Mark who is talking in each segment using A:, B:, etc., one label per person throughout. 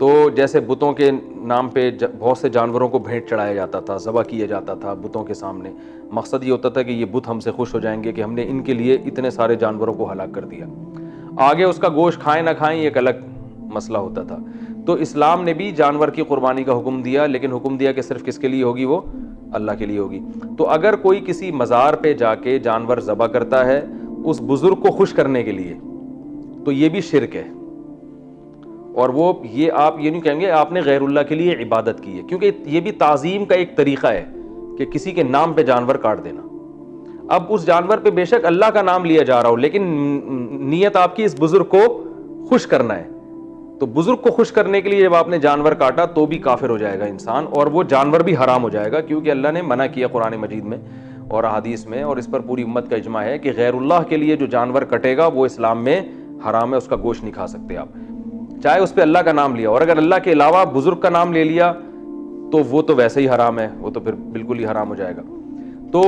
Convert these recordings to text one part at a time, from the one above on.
A: تو جیسے بتوں کے نام پہ بہت سے جانوروں کو بھیٹ چڑھایا جاتا تھا، ذبح کیا جاتا تھا بتوں کے سامنے، مقصد یہ ہوتا تھا کہ یہ بت ہم سے خوش ہو جائیں گے کہ ہم نے ان کے لیے اتنے سارے جانوروں کو ہلاک کر دیا۔ آگے اس کا گوشت کھائیں نہ کھائیں یہ ایک الگ مسئلہ ہوتا تھا۔ تو اسلام نے بھی جانور کی قربانی کا حکم دیا، لیکن حکم دیا کہ صرف کس کے لیے ہوگی؟ وہ اللہ کے لیے ہوگی۔ تو اگر کوئی کسی مزار پہ جا کے جانور ذبح کرتا ہے اس بزرگ کو خوش کرنے کے لیے تو یہ بھی شرک ہے، اور وہ یہ آپ یہ نہیں کہیں گے آپ نے غیر اللہ کے لیے عبادت کی ہے، کیونکہ یہ بھی تعظیم کا ایک طریقہ ہے کہ کسی کے نام پہ جانور کاٹ دینا۔ اب اس جانور پہ بے شک اللہ کا نام لیا جا رہا ہو، لیکن نیت آپ کی اس بزرگ کو خوش کرنا ہے، تو بزرگ کو خوش کرنے کے لیے جب آپ نے جانور کاٹا تو بھی کافر ہو جائے گا انسان، اور وہ جانور بھی حرام ہو جائے گا، کیونکہ اللہ نے منع کیا قرآن مجید میں اور احادیث میں، اور اس پر پوری امت کا اجماع ہے کہ غیر اللہ کے لیے جو جانور کٹے گا وہ اسلام میں حرام ہے، اس کا گوشت نہیں کھا سکتے آپ، چاہے اس پہ اللہ کا نام لیا، اور اگر اللہ کے علاوہ بزرگ کا نام لے لیا تو وہ تو ویسے ہی حرام ہے، وہ تو پھر بالکل ہی حرام ہو جائے گا۔ تو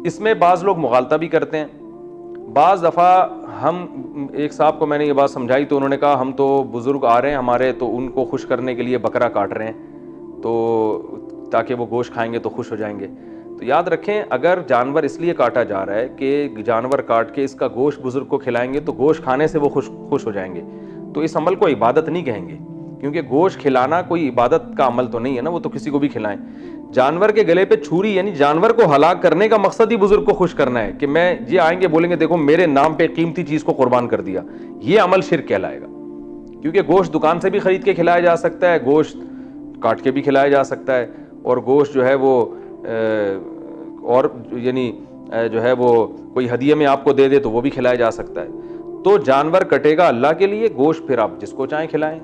A: اس میں بعض لوگ مغالطہ بھی کرتے ہیں۔ بعض دفعہ ہم ایک صاحب کو میں نے یہ بات سمجھائی تو انہوں نے کہا ہم تو بزرگ آ رہے ہیں ہمارے، تو ان کو خوش کرنے کے لیے بکرا کاٹ رہے ہیں تو تاکہ وہ گوشت کھائیں گے تو خوش ہو جائیں گے۔ تو یاد رکھیں اگر جانور اس لیے کاٹا جا رہا ہے کہ جانور کاٹ کے اس کا گوشت بزرگ کو کھلائیں گے تو گوشت کھانے سے وہ خوش ہو جائیں گے، تو اس عمل کو عبادت نہیں کہیں گے، کیونکہ گوشت کھلانا کوئی عبادت کا عمل تو نہیں ہے نا، وہ تو کسی کو بھی کھلائیں۔ جانور کے گلے پہ چھری یعنی جانور کو ہلاک کرنے کا مقصد ہی بزرگ کو خوش کرنا ہے کہ میں یہ آئیں گے بولیں گے دیکھو میرے نام پہ قیمتی چیز کو قربان کر دیا، یہ عمل شرک کہلائے گا، کیونکہ گوشت دکان سے بھی خرید کے کھلایا جا سکتا ہے، گوشت کاٹ کے بھی کھلایا جا سکتا ہے، اور گوشت جو ہے وہ اور یعنی جو ہے وہ کوئی ہدیے میں آپ کو دے دے تو وہ بھی کھلایا جا سکتا ہے۔ تو جانور کٹے گا اللہ کے لیے، گوشت پھر آپ جس کو چاہیں کھلائیں،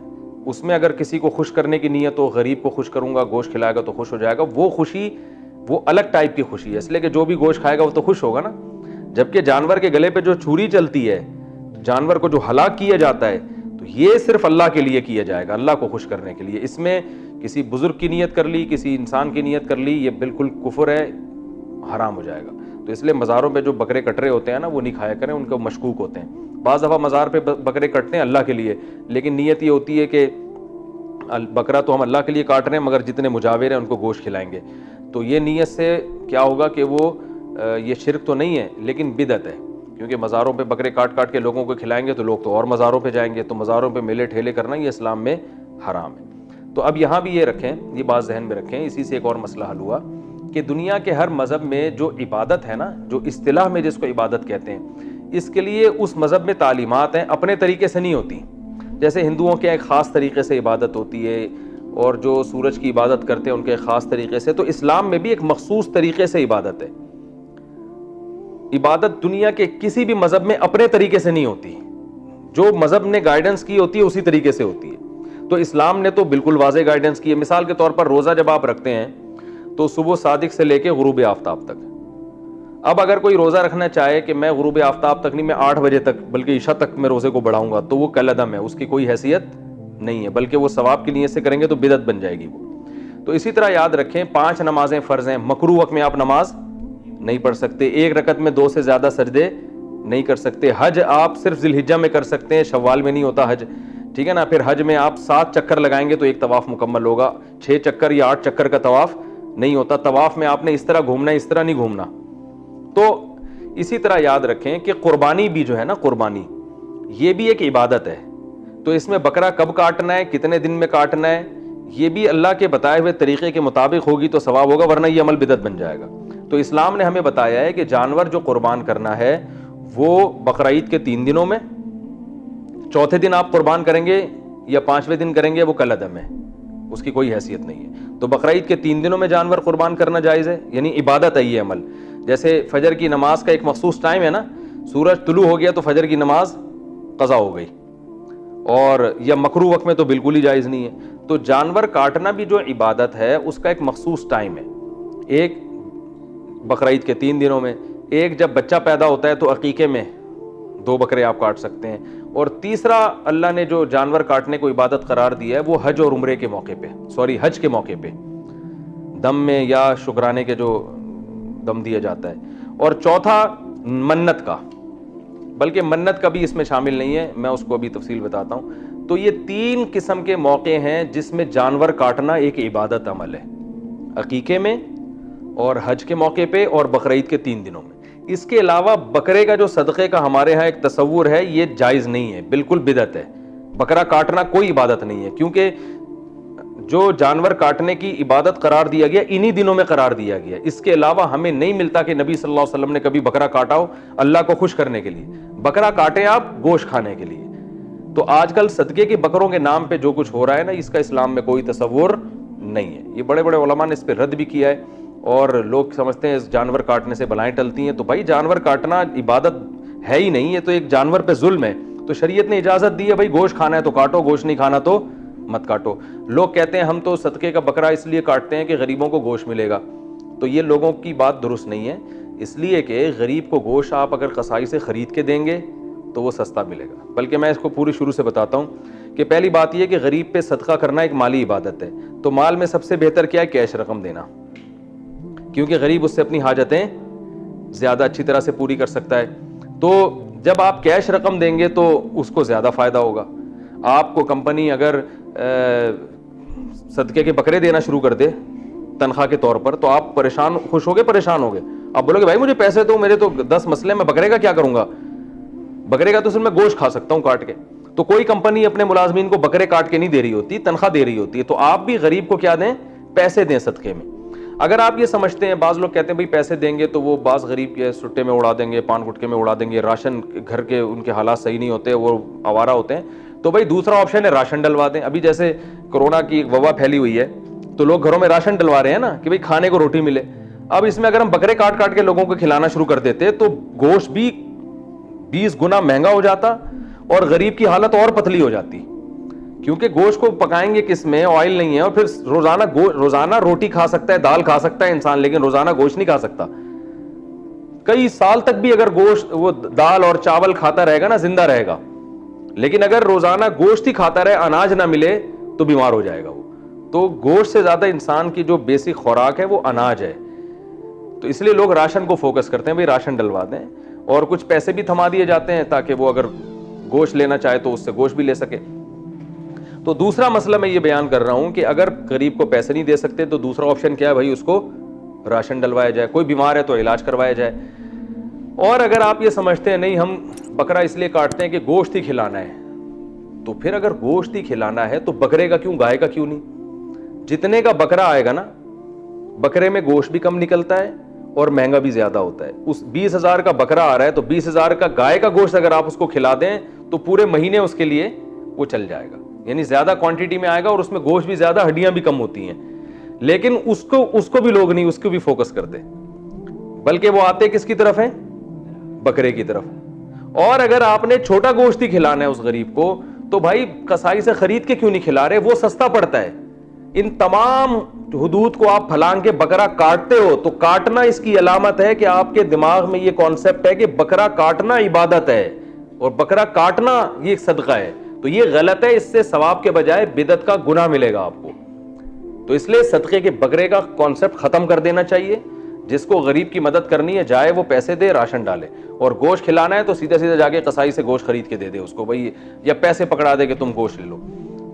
A: اس میں اگر کسی کو خوش کرنے کی نیت ہو، غریب کو خوش کروں گا گوشت کھلائے گا تو خوش ہو جائے گا، وہ خوشی وہ الگ ٹائپ کی خوشی ہے، اس لیے کہ جو بھی گوشت کھائے گا وہ تو خوش ہوگا نا۔ جبکہ جانور کے گلے پہ جو چھری چلتی ہے، جانور کو جو ہلاک کیا جاتا ہے، تو یہ صرف اللہ کے لیے کیا جائے گا، اللہ کو خوش کرنے کے لیے۔ اس میں کسی بزرگ کی نیت کر لی، کسی انسان کی نیت کر لی، یہ بالکل کفر ہے، حرام ہو جائے گا۔ تو اس لیے مزاروں پہ جو بکرے کٹ رہے ہوتے ہیں نا وہ نہیں کھایا کریں، ان کو مشکوک ہوتے ہیں۔ بعض دفعہ مزار پہ بکرے کٹتے ہیں اللہ کے لیے، لیکن نیت یہ ہوتی ہے کہ بکرا تو ہم اللہ کے لیے کاٹ رہے ہیں مگر جتنے مجاور ہیں ان کو گوشت کھلائیں گے، تو یہ نیت سے کیا ہوگا کہ وہ یہ شرک تو نہیں ہے لیکن بدعت ہے، کیونکہ مزاروں پہ بکرے کاٹ کاٹ کے لوگوں کو کھلائیں گے تو لوگ تو اور مزاروں پہ جائیں گے، تو مزاروں پہ میلے ٹھیلے کرنا یہ اسلام میں حرام ہے۔ تو اب یہاں بھی یہ رکھیں، یہ بات ذہن میں رکھیں، اسی سے ایک اور مسئلہ حل ہوا کہ دنیا کے ہر مذہب میں جو عبادت ہے نا، جو اصطلاح میں جس کو عبادت کہتے ہیں، اس کے لیے اس مذہب میں تعلیمات ہیں، اپنے طریقے سے نہیں ہوتی۔ جیسے ہندوؤں کے ایک خاص طریقے سے عبادت ہوتی ہے، اور جو سورج کی عبادت کرتے ہیں ان کے ایک خاص طریقے سے، تو اسلام میں بھی ایک مخصوص طریقے سے عبادت ہے۔ عبادت دنیا کے کسی بھی مذہب میں اپنے طریقے سے نہیں ہوتی، جو مذہب نے گائیڈنس کی ہوتی ہے اسی طریقے سے ہوتی ہے۔ تو اسلام نے تو بالکل واضح گائیڈنس کی ہے۔ مثال کے طور پر روزہ جب آپ رکھتے ہیں تو صبح صادق سے لے کے غروب آفتاب تک، اب اگر کوئی روزہ رکھنا چاہے کہ میں غروب آفتاب تک نہیں، میں 8 بجے تک بلکہ عشاء تک میں روزے کو بڑھاؤں گا، تو وہ کالعدم ہے، اس کی کوئی حیثیت نہیں ہے، بلکہ وہ ثواب کی نیت سے کریں گے تو بدعت بن جائے گی وہ۔ تو اسی طرح یاد رکھیں 5 نمازیں فرض ہیں، مکروہ وقت میں آپ نماز نہیں پڑھ سکتے، ایک رکعت میں 2 سے زیادہ سجدے نہیں کر سکتے، حج آپ صرف ذی الحجہ میں کر سکتے ہیں، شوال میں نہیں ہوتا حج، ٹھیک ہے نا۔ پھر حج میں آپ 7 چکر لگائیں گے تو ایک طواف مکمل ہوگا، 6 چکر یا 8 چکر کا طواف نہیں ہوتا۔ طواف میں آپ نے اس طرح گھومنا ہے، اس طرح نہیں گھومنا۔ تو اسی طرح یاد رکھیں کہ قربانی بھی جو ہے نا، قربانی یہ بھی ایک عبادت ہے، تو اس میں بکرا کب کاٹنا ہے، کتنے دن میں کاٹنا ہے، یہ بھی اللہ کے بتائے ہوئے طریقے کے مطابق ہوگی تو ثواب ہوگا، ورنہ یہ عمل بدعت بن جائے گا۔ تو اسلام نے ہمیں بتایا ہے کہ جانور جو قربان کرنا ہے وہ بقرعید کے 3 دنوں میں، چوتھے دن آپ قربان کریں گے یا 5ویں دن کریں گے وہ کالعدم ہے، اس کی کوئی حیثیت نہیں ہے۔ تو بقرعید کے 3 دنوں میں جانور قربان کرنا جائز ہے، یعنی عبادت ہے یہ عمل۔ جیسے فجر کی نماز کا ایک مخصوص ٹائم ہے نا، سورج طلوع ہو گیا تو فجر کی نماز قضا ہو گئی، اور یا مکروہ وقت میں تو بالکل ہی جائز نہیں ہے۔ تو جانور کاٹنا بھی جو عبادت ہے اس کا ایک مخصوص ٹائم ہے، ایک بقرعید کے 3 دنوں میں، ایک جب بچہ پیدا ہوتا ہے تو عقیقے میں 2 بکرے آپ کاٹ سکتے ہیں، اور تیسرا اللہ نے جو جانور کاٹنے کو عبادت قرار دیا ہے وہ حج اور عمرے کے موقع پہ، حج کے موقع پہ دم میں یا شکرانے کے جو دم دیا جاتا ہے، اور چوتھا منت کا، بلکہ منت کا بھی اس میں شامل نہیں ہے، میں اس کو ابھی تفصیل بتاتا ہوں۔ تو یہ 3 قسم کے موقع ہیں جس میں جانور کاٹنا ایک عبادت عمل ہے، عقیقے میں اور حج کے موقع پہ اور بقرعید کے 3 دنوں میں۔ اس کے علاوہ بکرے کا جو صدقے کا ہمارے ہاں ایک تصور ہے، یہ جائز نہیں ہے، بالکل بدعت ہے۔ بکرا کاٹنا کوئی عبادت نہیں ہے، کیونکہ جو جانور کاٹنے کی عبادت قرار دیا گیا انہی دنوں میں قرار دیا گیا۔ اس کے علاوہ ہمیں نہیں ملتا کہ نبی صلی اللہ علیہ وسلم نے کبھی بکرا کاٹا ہو اللہ کو خوش کرنے کے لیے۔ بکرا کاٹیں آپ گوشت کھانے کے لیے۔ تو آج کل صدقے کے بکروں کے نام پہ جو کچھ ہو رہا ہے نا، اس کا اسلام میں کوئی تصور نہیں ہے۔ یہ بڑے بڑے علماء نے اس پہ رد بھی کیا ہے، اور لوگ سمجھتے ہیں اس جانور کاٹنے سے بلائیں ٹلتی ہیں۔ تو بھائی جانور کاٹنا عبادت ہے ہی نہیں، یہ تو ایک جانور پہ ظلم ہے۔ تو شریعت نے اجازت دی ہے بھائی گوشت کھانا ہے تو کاٹو، گوشت نہیں کھانا تو مت کاٹو۔ لوگ کہتے ہیں ہم تو صدقے کا بکرا اس لیے کاٹتے ہیں کہ غریبوں کو گوشت ملے گا، تو یہ لوگوں کی بات درست نہیں ہے، اس لیے کہ غریب کو گوشت آپ اگر قصائی سے خرید کے دیں گے تو وہ سستا ملے گا۔ بلکہ میں اس کو پوری شروع سے بتاتا ہوں کہ پہلی بات یہ کہ غریب پہ صدقہ کرنا ایک مالی عبادت ہے، تو مال میں سب سے بہتر کیا ہے؟ کیش رقم دینا، کیونکہ غریب اس سے اپنی حاجتیں زیادہ اچھی طرح سے پوری کر سکتا ہے۔ تو جب آپ کیش رقم دیں گے تو اس کو زیادہ فائدہ ہوگا۔ آپ کو کمپنی اگر صدقے کے بکرے دینا شروع کر دے تنخواہ کے طور پر، تو آپ خوش ہوگے پریشان ہوگے؟ آپ بولو گے بھائی مجھے پیسے دو، میرے تو 10 مسئلے، میں بکرے کا کیا کروں گا؟ بکرے کا تو صرف میں گوشت کھا سکتا ہوں کاٹ کے۔ تو کوئی کمپنی اپنے ملازمین کو بکرے کاٹ کے نہیں دے رہی ہوتی، تنخواہ دے رہی ہوتی ہے۔ تو آپ بھی غریب کو کیا دیں؟ پیسے دیں صدقے میں۔ اگر آپ یہ سمجھتے ہیں، بعض لوگ کہتے ہیں بھائی پیسے دیں گے تو وہ بعض غریب کے سٹے میں اڑا دیں گے، پان گٹکے میں اڑا دیں گے، راشن گھر کے ان کے حالات صحیح نہیں ہوتے، وہ آوارہ ہوتے ہیں، تو بھائی دوسرا آپشن ہے راشن ڈلوا دیں۔ ابھی جیسے کورونا کی وبا پھیلی ہوئی ہے تو لوگ گھروں میں راشن ڈلوا رہے ہیں نا کہ بھائی کھانے کو روٹی ملے۔ اب اس میں اگر ہم بکرے کاٹ کاٹ کے لوگوں کو کھلانا شروع کر دیتے تو گوشت بھی 20 گنا مہنگا ہو جاتا اور غریب کی حالت اور پتلی ہو جاتی، کیونکہ گوشت کو پکائیں گے کس میں؟ آئل نہیں ہے، اور پھر روزانہ روٹی کھا سکتا ہے، دال کھا سکتا ہے انسان، لیکن روزانہ گوشت نہیں کھا سکتا۔ کئی سال تک بھی اگر گوشت وہ دال اور چاول کھاتا رہے گا نا، زندہ رہے گا، لیکن اگر روزانہ گوشت ہی کھاتا رہے، اناج نہ ملے تو بیمار ہو جائے گا وہ۔ تو گوشت سے زیادہ انسان کی جو بیسک خوراک ہے وہ اناج ہے، تو اس لیے لوگ راشن کو فوکس کرتے ہیں، بھائی راشن ڈلوا دیں، اور کچھ پیسے بھی تھما دیے جاتے ہیں تاکہ وہ اگر گوشت لینا چاہے تو اس سے گوشت بھی لے سکے۔ تو دوسرا مسئلہ میں یہ بیان کر رہا ہوں کہ اگر غریب کو پیسے نہیں دے سکتے تو دوسرا آپشن کیا ہے؟ بھائی اس کو راشن ڈلوایا جائے، کوئی بیمار ہے تو علاج کروایا جائے۔ اور اگر آپ یہ سمجھتے ہیں نہیں ہم بکرا اس لیے کاٹتے ہیں کہ گوشت ہی کھلانا ہے، تو پھر اگر گوشت ہی کھلانا ہے تو بکرے کا کیوں، گائے کا کیوں نہیں؟ جتنے کا بکرا آئے گا نا، بکرے میں گوشت بھی کم نکلتا ہے اور مہنگا بھی زیادہ ہوتا ہے۔ اس 20,000 کا بکرا آ رہا ہے تو 20,000 کا گائے کا گوشت اگر آپ اس کو کھلا دیں تو پورے مہینے اس کے لیے وہ چل جائے گا، یعنی زیادہ کوانٹٹی میں آئے گا اور اس میں گوشت بھی زیادہ، ہڈیاں بھی کم ہوتی ہیں۔ لیکن اس کو بھی لوگ نہیں، اس کو بھی فوکس کرتے، بلکہ وہ آتے کس کی طرف ہیں؟ بکرے کی طرف۔ اور اگر آپ نے چھوٹا گوشت ہی کھلانا ہے اس غریب کو تو بھائی قصائی سے خرید کے کیوں نہیں کھلا رہے؟ وہ سستا پڑتا ہے۔ ان تمام حدود کو آپ پھلانگ کے بکرا کاٹتے ہو تو کاٹنا اس کی علامت ہے کہ آپ کے دماغ میں یہ کانسیپٹ ہے کہ بکرا کاٹنا عبادت ہے اور بکرا کاٹنا یہ صدقہ ہے، تو یہ غلط ہے، اس سے ثواب کے بجائے بدعت کا گناہ ملے گا آپ کو۔ تو اس لیے صدقے کے بکرے کا کانسیپٹ ختم کر دینا چاہیے۔ جس کو غریب کی مدد کرنی ہے جائے وہ پیسے دے، راشن ڈالے، اور گوشت کھلانا ہے تو سیدھا سیدھا جا کے قصائی سے گوشت خرید کے دے دے اس کو بھائی، یا پیسے پکڑا دے کہ تم گوشت لے لو۔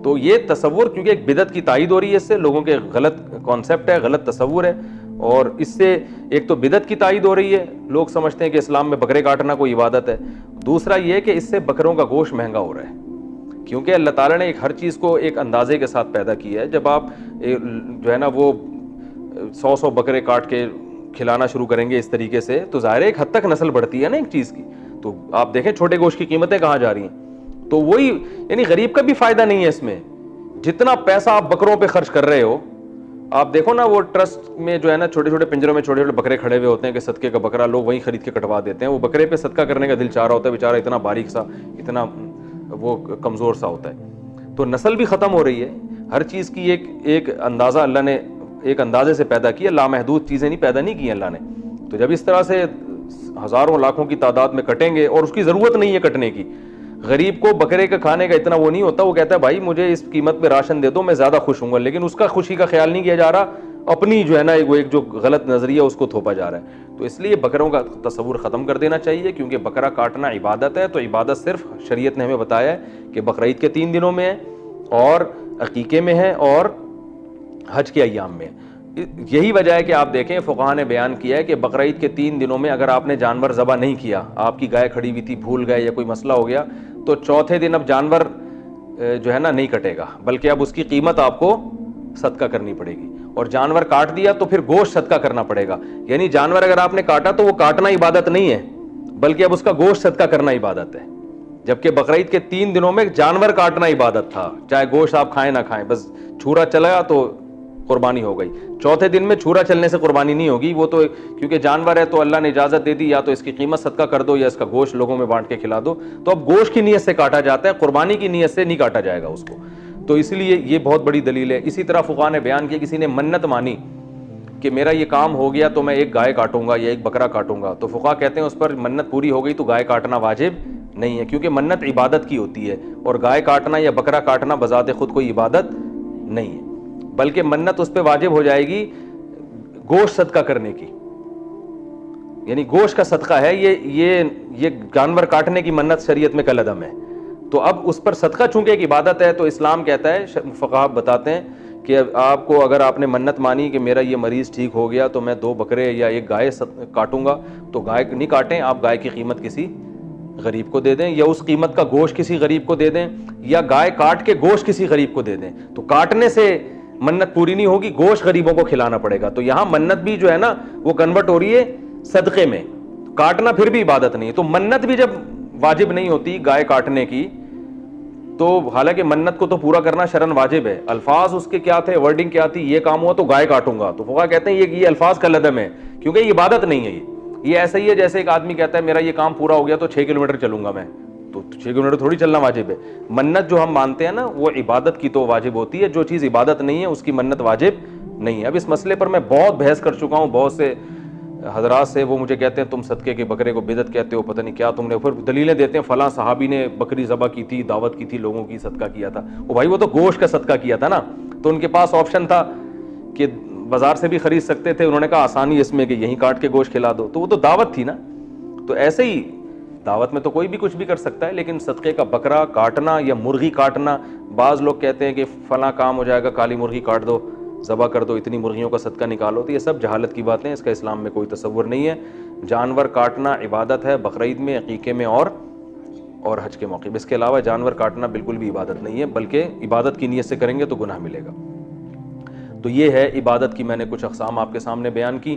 A: تو یہ تصور کیونکہ ایک بدعت کی تائید ہو رہی ہے، اس سے لوگوں کے غلط کانسیپٹ ہے، غلط تصور ہے، اور اس سے ایک تو بدعت کی تائید ہو رہی ہے، لوگ سمجھتے ہیں کہ اسلام میں بکرے کاٹنا کوئی عبادت ہے۔ دوسرا یہ کہ اس سے بکروں کا گوشت مہنگا ہو رہا ہے، کیونکہ اللہ تعالیٰ نے ہر چیز کو ایک اندازے کے ساتھ پیدا کیا ہے۔ جب آپ جو ہے نا وہ 100 بکرے کاٹ کے کھلانا شروع کریں گے اس طریقے سے تو ظاہر ہے ایک حد تک نسل بڑھتی ہے نا ایک چیز کی، تو آپ دیکھیں چھوٹے گوشت کی قیمتیں کہاں جا رہی ہیں۔ تو وہی یعنی غریب کا بھی فائدہ نہیں ہے اس میں، جتنا پیسہ آپ بکروں پہ خرچ کر رہے ہو۔ آپ دیکھو نا وہ ٹرسٹ میں جو ہے نا چھوٹے چھوٹے پنجروں میں چھوٹے چھوٹے بکرے کھڑے ہوئے ہوتے ہیں کہ صدقے کا بکرا، لوگ وہیں خرید کے کٹوا دیتے ہیں۔ وہ بکرے پہ صدقہ کرنے کا دل چاہ رہا ہوتا ہے، بیچارہ اتنا باریک سا، اتنا وہ کمزور سا ہوتا ہے۔ تو نسل بھی ختم ہو رہی ہے۔ ہر چیز کی ایک اندازہ اللہ نے ایک اندازے سے پیدا کیا، لامحدود چیزیں نہیں پیدا نہیں کی اللہ نے۔ تو جب اس طرح سے ہزاروں لاکھوں کی تعداد میں کٹیں گے، اور اس کی ضرورت نہیں ہے کٹنے کی، غریب کو بکرے کا کھانے کا اتنا وہ نہیں ہوتا، وہ کہتا ہے بھائی مجھے اس قیمت پہ راشن دے دو میں زیادہ خوش ہوں گا، لیکن اس کا خوشی کا خیال نہیں کیا جا رہا، اپنی جو ہے نا وہ ایک جو غلط نظریہ اس کو تھوپا جا رہا ہے۔ تو تو اس لیے بکروں کا تصور ختم کر دینا چاہیے، کیونکہ بکرا کاٹنا عبادت ہے، تو عبادت صرف شریعت نے ہمیں بتایا ہے کہ بقرعید کے 3 دنوں میں ہے اور عقیقے میں ہے اور حج کے ایام میں ہے۔ یہی وجہ ہے کہ آپ دیکھیں فقہاء نے بیان کیا ہے کہ بقرعید کے 3 دنوں میں اگر آپ نے جانور ذبح نہیں کیا، آپ کی گائے کھڑی ہوئی تھی، بھول گئے یا کوئی مسئلہ ہو گیا، تو چوتھے دن اب جانور جو ہے نا نہیں کٹے گا، بلکہ اب اس کی قیمت آپ کو صدقہ کرنی پڑے گی، اور جانور کاٹ دیا تو پھر گوشت صدقہ کرنا پڑے گا۔ یعنی جانور اگر آپ نے کاٹا تو وہ کاٹنا عبادت نہیں ہے، بلکہ اب اس کا گوشت صدقہ کرنا عبادت ہے، جبکہ بقرعید کے 3 دنوں میں جانور کاٹنا عبادت تھا، چاہے گوشت آپ کھائیں نہ کھائیں، بس چھورا چلا تو قربانی ہو گئی۔ چوتھے دن میں چھورا چلنے سے قربانی نہیں ہوگی، وہ تو کیونکہ جانور ہے تو اللہ نے اجازت دے دی، یا تو اس کی قیمت صدقہ کر دو یا اس کا گوشت لوگوں میں بانٹ کے کھلا دو، تو اب گوشت کی نیت سے کاٹا جاتا ہے، قربانی کی نیت سے نہیں کاٹا جائے گا اس کو۔ تو اس لیے یہ بہت بڑی دلیل ہے۔ اسی طرح فقہاء نے بیان کیا، کسی نے منت مانی کہ میرا یہ کام ہو گیا تو میں ایک گائے کاٹوں گا یا ایک بکرا کاٹوں گا، تو فقہاء کہتے ہیں اس پر منت پوری ہو گئی تو گائے کاٹنا واجب نہیں ہے، کیونکہ منت عبادت کی ہوتی ہے، اور گائے کاٹنا یا بکرا کاٹنا بذات خود کوئی عبادت نہیں ہے، بلکہ منت اس پہ واجب ہو جائے گی گوشت صدقہ کرنے کی، یعنی گوشت کا صدقہ ہے، یہ جانور کاٹنے کی منت شریعت میں کالعدم ہے، تو اب اس پر صدقہ چونکہ ایک عبادت ہے، تو اسلام کہتا ہے، فقہاء بتاتے ہیں کہ آپ کو اگر آپ نے منت مانی کہ میرا یہ مریض ٹھیک ہو گیا تو میں 2 بکرے یا ایک گائے کاٹوں گا، تو گائے نہیں کاٹیں، آپ گائے کی قیمت کسی غریب کو دے دیں، یا اس قیمت کا گوشت کسی غریب کو دے دیں، یا گائے کاٹ کے گوشت کسی غریب کو دے دیں، تو کاٹنے سے منت پوری نہیں ہوگی، گوشت غریبوں کو کھلانا پڑے گا۔ تو یہاں منت بھی جو ہے نا وہ کنورٹ ہو رہی ہے صدقے میں، کاٹنا پھر بھی عبادت نہیں ہے۔ تو منت بھی جب واجب نہیں ہوتی گائے کاٹنے کی، تو حالانکہ منت کو تو پورا کرنا شرعن واجب ہے، الفاظ اس کے کیا تھے، ورڈنگ کیا تھی، یہ کام ہوا تو گائے کاٹوں گا، تو فقہاء کہتے ہیں یہ الفاظ کالعدم ہے، کیونکہ یہ عبادت نہیں ہے، یہ ایسا ہی ہے جیسے ایک آدمی کہتا ہے میرا یہ کام پورا ہو گیا تو 6 کلومیٹر چلوں گا میں، تو 6 کلومیٹر تھوڑی چلنا واجب ہے۔ منت جو ہم مانتے ہیں نا وہ عبادت کی تو واجب ہوتی ہے، جو چیز عبادت نہیں ہے اس کی منت واجب نہیں ہے۔ اب اس مسئلے پر میں بہت بحث کر چکا ہوں، بہت سے حضرات سے، وہ مجھے کہتے ہیں تم صدقے کے بکرے کو بدعت کہتے ہو، پتہ نہیں کیا تم نے، پھر دلیلیں دیتے ہیں فلاں صحابی نے بکری ذبح کی تھی، دعوت کی تھی، لوگوں کی صدقہ کیا تھا، وہ بھائی وہ تو گوشت کا صدقہ کیا تھا نا، تو ان کے پاس آپشن تھا کہ بازار سے بھی خرید سکتے تھے، انہوں نے کہا آسانی اس میں کہ یہیں کاٹ کے گوشت کھلا دو، تو وہ تو دعوت تھی نا۔ تو ایسے ہی دعوت میں تو کوئی بھی کچھ بھی کر سکتا ہے، لیکن صدقے کا بکرا کاٹنا یا مرغی کاٹنا، بعض لوگ کہتے ہیں کہ فلاں کام ہو جائے گا، کالی مرغی کاٹ دو، ذبح کر دو، اتنی مرغیوں کا صدقہ نکالو، تو یہ سب جہالت کی باتیں ہیں، اس کا اسلام میں کوئی تصور نہیں ہے۔ جانور کاٹنا عبادت ہے بقرعید میں، عقیقے میں اور حج کے موقع پہ، اس کے علاوہ جانور کاٹنا بالکل بھی عبادت نہیں ہے، بلکہ عبادت کی نیت سے کریں گے تو گناہ ملے گا۔ تو یہ ہے عبادت کی میں نے کچھ اقسام آپ کے سامنے بیان کی۔